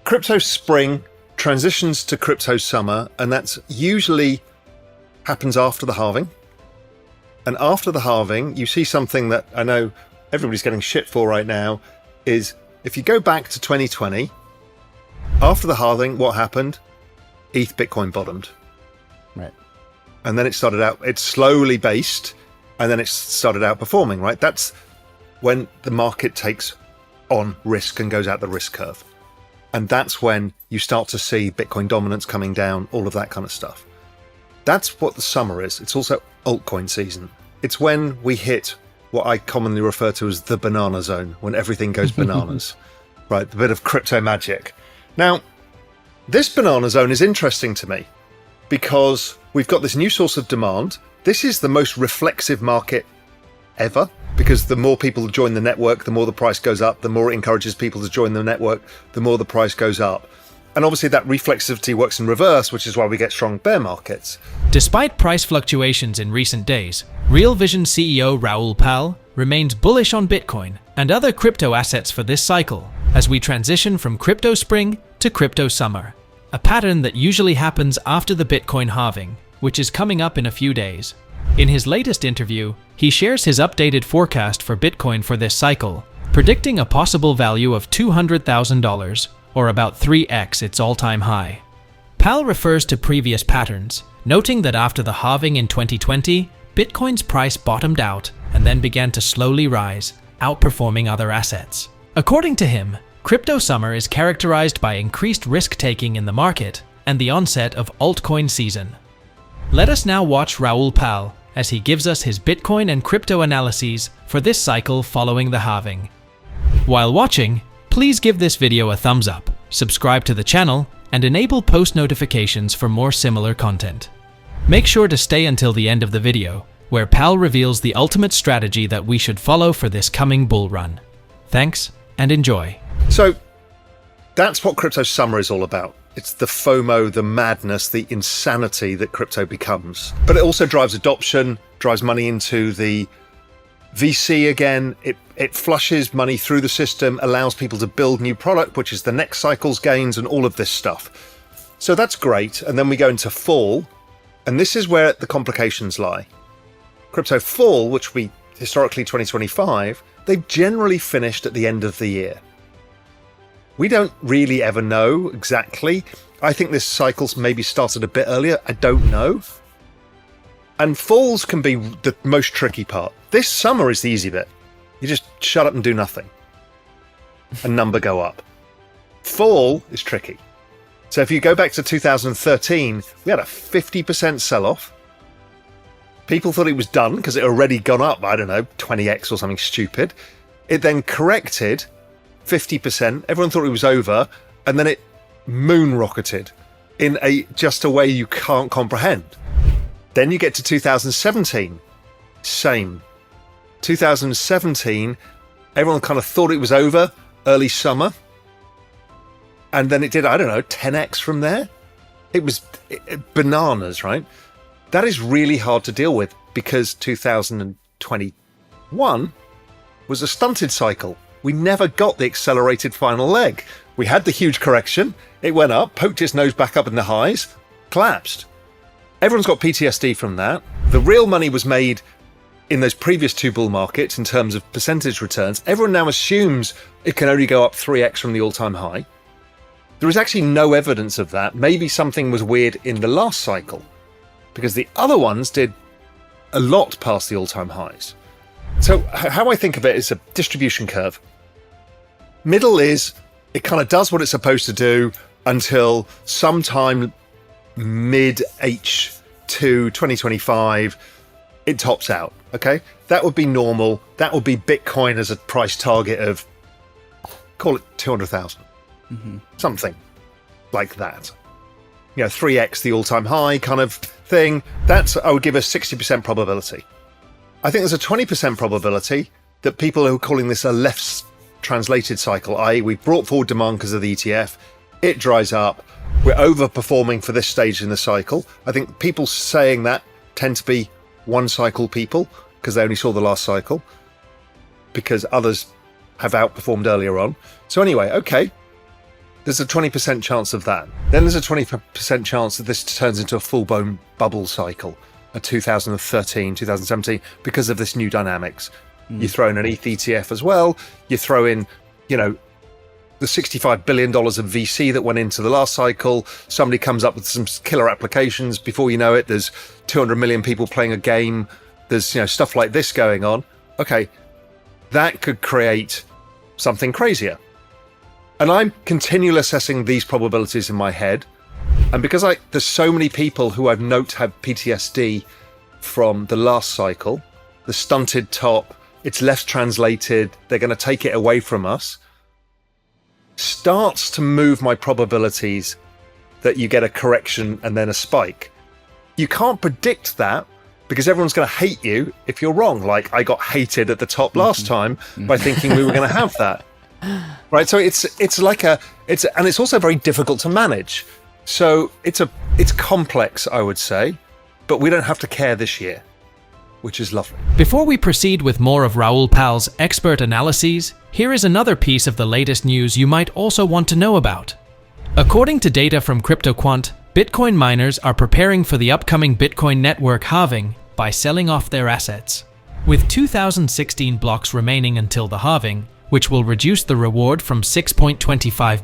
crypto spring transitions to crypto summer, and that's usually happens after the halving. And after the halving, you see something that I know everybody's getting shit for right now, is if you go back to 2020, after the halving, what happened? ETH Bitcoin bottomed. Right. And then it slowly based, and then it started outperforming, right? That's when the market takes on risk and goes out the risk curve. And that's when you start to see Bitcoin dominance coming down, all of that kind of stuff. That's what the summer is. It's also altcoin season. It's when we hit what I commonly refer to as the banana zone, when everything goes bananas, right? A bit of crypto magic. Now, this banana zone is interesting to me because we've got this new source of demand. This is the most reflexive market ever, because the more people join the network, the more the price goes up. The more it encourages people to join the network, the more the price goes up. And obviously that reflexivity works in reverse, which is why we get strong bear markets. Despite price fluctuations in recent days, Real Vision CEO Raoul remains bullish on Bitcoin and other crypto assets for this cycle as we transition from crypto spring to crypto summer, a pattern that usually happens after the Bitcoin halving, which is coming up in a few days. In his latest interview, he shares his updated forecast for Bitcoin for this cycle, predicting a possible value of $200,000, or about 3x its all-time high. Pal refers to previous patterns, noting that after the halving in 2020, Bitcoin's price bottomed out and then began to slowly rise, outperforming other assets. According to him, crypto summer is characterized by increased risk-taking in the market and the onset of altcoin season. Let us now watch Raoul as he gives us his Bitcoin and crypto analyses for this cycle following the halving. While watching, please give this video a thumbs up, subscribe to the channel, and enable post notifications for more similar content. Make sure to stay until the end of the video, where Pal reveals the ultimate strategy that we should follow for this coming bull run. Thanks, and enjoy. So that's what crypto summer is all about. It's the FOMO, the madness, the insanity that crypto becomes. But it also drives adoption, drives money into the VC again. It flushes money through the system, allows people to build new product, which is the next cycle's gains and all of this stuff. So that's great. And then we go into fall, and this is where the complications lie. Crypto fall, which we historically 2025, they've generally finished at the end of the year. We don't really ever know exactly. I think this cycle's maybe started a bit earlier. I don't know. And falls can be the most tricky part. This summer is the easy bit. You just shut up and do nothing. And number go up. Fall is tricky. So if you go back to 2013, we had a 50% sell-off. People thought it was done because it had already gone up, I don't know, 20x or something stupid. It then corrected 50%. Everyone thought it was over, and then it moon rocketed in just a way you can't comprehend. Then you get to 2017, same. 2017, everyone kind of thought it was over, early summer, and then it did, I don't know, 10x from there. It was bananas, right? That is really hard to deal with because 2021 was a stunted cycle. We never got the accelerated final leg. We had the huge correction. It went up, poked its nose back up in the highs, collapsed. Everyone's got PTSD from that. The real money was made in those previous two bull markets in terms of percentage returns. Everyone now assumes it can only go up 3x from the all-time high. There is actually no evidence of that. Maybe something was weird in the last cycle because the other ones did a lot past the all-time highs. So how I think of it is a distribution curve. Middle is, it kind of does what it's supposed to do until sometime mid-H2 2025, it tops out, okay? That would be normal. That would be Bitcoin as a price target of, call it 200,000. Something like that. 3x the all-time high kind of thing. That's, I would give a 60% probability. I think there's a 20% probability that people who are calling this a left translated cycle, i.e. we've brought forward demand because of the ETF, it dries up, we're overperforming for this stage in the cycle. I think people saying that tend to be one cycle people because they only saw the last cycle because others have outperformed earlier on. So anyway, okay, There's a 20% chance of that. Then there's a 20% chance that this turns into a full-blown bubble cycle, a 2013, 2017, because of this new dynamics. You throw in an ETH ETF as well. You throw in, the $65 billion of VC that went into the last cycle. Somebody comes up with some killer applications. Before you know it, there's 200 million people playing a game. There's, stuff like this going on. Okay, that could create something crazier. And I'm continually assessing these probabilities in my head. And because there's so many people who I've noted have PTSD from the last cycle, the stunted top, it's less translated, they're going to take it away from us, starts to move my probabilities that you get a correction and then a spike. You can't predict that because everyone's going to hate you if you're wrong. Like I got hated at the top last time by thinking we were going to have that. Right. So it's also very difficult to manage. So it's complex, I would say, but we don't have to care this year, which is lovely. Before we proceed with more of Raoul Pal's expert analyses, here is another piece of the latest news you might also want to know about. According to data from CryptoQuant, Bitcoin miners are preparing for the upcoming Bitcoin network halving by selling off their assets. With 2016 blocks remaining until the halving, which will reduce the reward from 6.25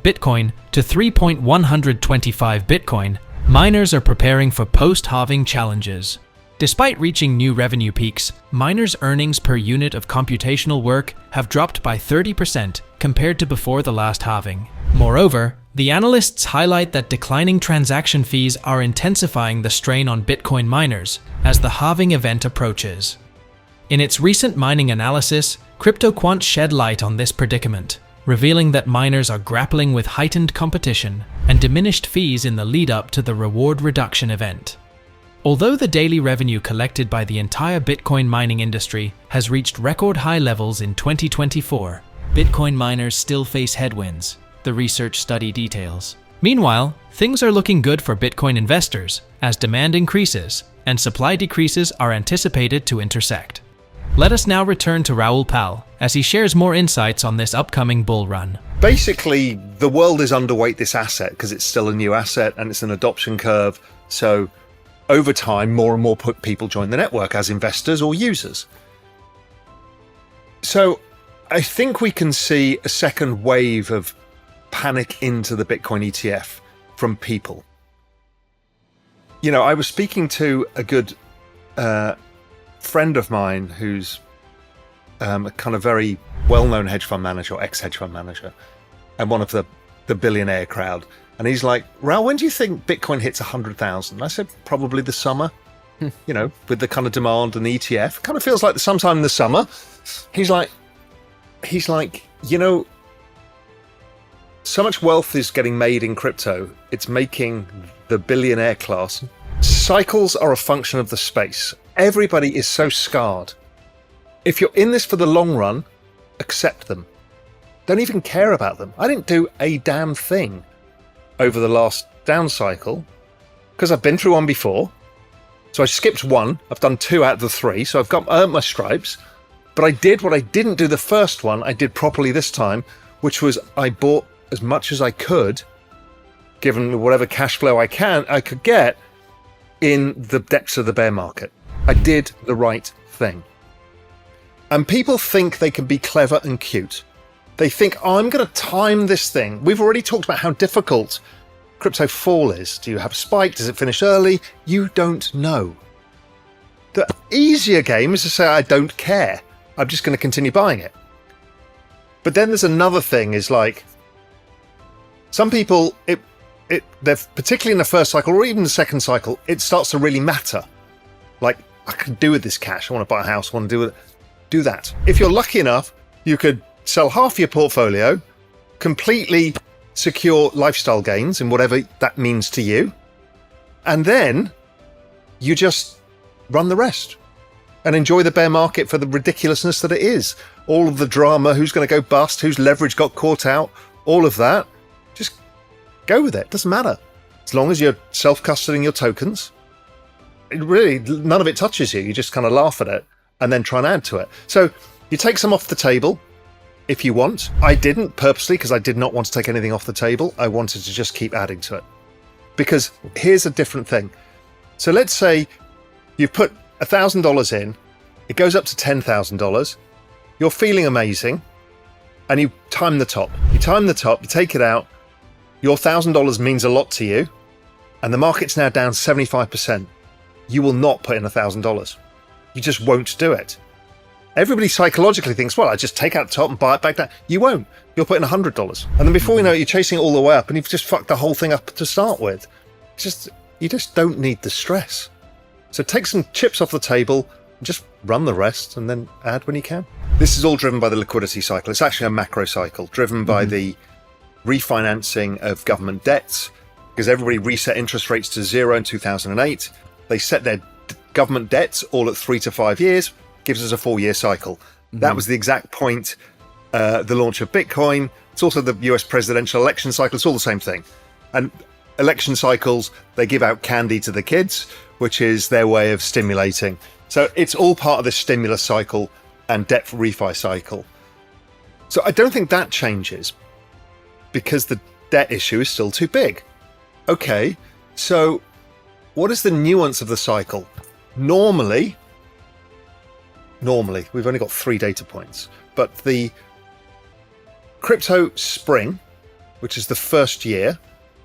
Bitcoin to 3.125 Bitcoin, miners are preparing for post-halving challenges. Despite reaching new revenue peaks, miners' earnings per unit of computational work have dropped by 30% compared to before the last halving. Moreover, the analysts highlight that declining transaction fees are intensifying the strain on Bitcoin miners as the halving event approaches. In its recent mining analysis, CryptoQuant shed light on this predicament, revealing that miners are grappling with heightened competition and diminished fees in the lead-up to the reward reduction event. Although the daily revenue collected by the entire Bitcoin mining industry has reached record high levels in 2024, Bitcoin miners still face headwinds, the research study details. Meanwhile, things are looking good for Bitcoin investors as demand increases and supply decreases are anticipated to intersect. Let us now return to Raoul Pal as he shares more insights on this upcoming bull run. Basically, the world is underweight this asset because it's still a new asset and it's an adoption curve. So over time, more and more people join the network as investors or users. So I think we can see a second wave of panic into the Bitcoin ETF from people. I was speaking to a good friend of mine who's a kind of very well-known hedge fund manager or ex-hedge fund manager and one of the billionaire crowd. And he's like, Raoul, when do you think Bitcoin hits 100,000? I said, probably the summer, with the kind of demand and the ETF. Kind of feels like sometime in the summer. He's like, so much wealth is getting made in crypto. It's making the billionaire class. Cycles are a function of the space. Everybody is so scarred. If you're in this for the long run, accept them. Don't even care about them. I didn't do a damn thing over the last down cycle because I've been through one before. So I skipped one. I've done 2 out of the 3. So I've earned my stripes. But I did what I didn't do the first one. I did properly this time, which was I bought as much as I could, given whatever cash flow I could get in the depths of the bear market. I did the right thing. And people think they can be clever and cute. They think, I'm going to time this thing. We've already talked about how difficult crypto fall is. Do you have a spike? Does it finish early? You don't know. The easier game is to say, I don't care. I'm just going to continue buying it. But then there's another thing is like, some people, they're particularly in the first cycle or even the second cycle, it starts to really matter. Like, I can do with this cash. I want to buy a house. I want to do that. If you're lucky enough, you could sell half your portfolio, completely secure lifestyle gains and whatever that means to you. And then you just run the rest and enjoy the bear market for the ridiculousness that it is. All of the drama, who's going to go bust, whose leverage got caught out, all of that. Just go with it. Doesn't matter. As long as you're self-custodying your tokens, none of it touches you. You just kind of laugh at it and then try and add to it. So you take some off the table. if you want. I didn't purposely because I did not want to take anything off the table. I wanted to just keep adding to it. Because here's a different thing. So let's say you've put $1,000 in, it goes up to $10,000, you're feeling amazing, and you time the top. You time the top, you take it out, your $1,000 means a lot to you, and the market's now down 75%. You will not put in $1,000. You just won't do it. Everybody psychologically thinks, well, I just take out the top and buy it back down. You won't. You'll put in $100. And then before you know it, you're chasing it all the way up and you've just fucked the whole thing up to start with. You just don't need the stress. So take some chips off the table, and just run the rest and then add when you can. This is all driven by the liquidity cycle. It's actually a macro cycle driven by the refinancing of government debts, because everybody reset interest rates to 0 in 2008. They set their government debts all at 3 to 5 years, gives us a 4-year cycle. That was the exact point, the launch of Bitcoin. It's also the US presidential election cycle. It's all the same thing. And election cycles, they give out candy to the kids, which is their way of stimulating. So it's all part of this stimulus cycle and debt refi cycle. So I don't think that changes because the debt issue is still too big. Okay, so what is the nuance of the cycle? Normally, we've only got 3 data points, but the crypto spring, which is the first year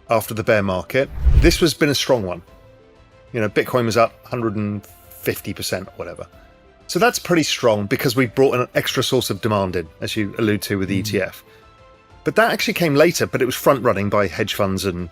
after the bear market, this has been a strong one. You know, Bitcoin was up 150% or whatever. So that's pretty strong because we brought an extra source of demand in, as you allude to with the ETF. But that actually came later, but it was front running by hedge funds and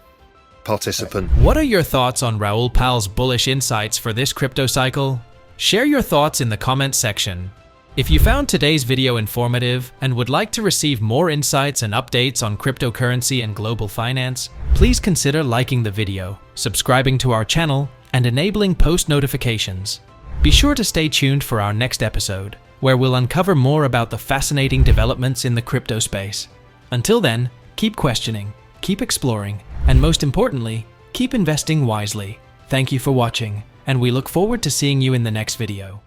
participants. What are your thoughts on Raoul Pal's bullish insights for this crypto cycle? Share your thoughts in the comments section. If you found today's video informative and would like to receive more insights and updates on cryptocurrency and global finance, please consider liking the video, subscribing to our channel, and enabling post notifications. Be sure to stay tuned for our next episode, where we'll uncover more about the fascinating developments in the crypto space. Until then, keep questioning, keep exploring, and most importantly, keep investing wisely. Thank you for watching, and we look forward to seeing you in the next video.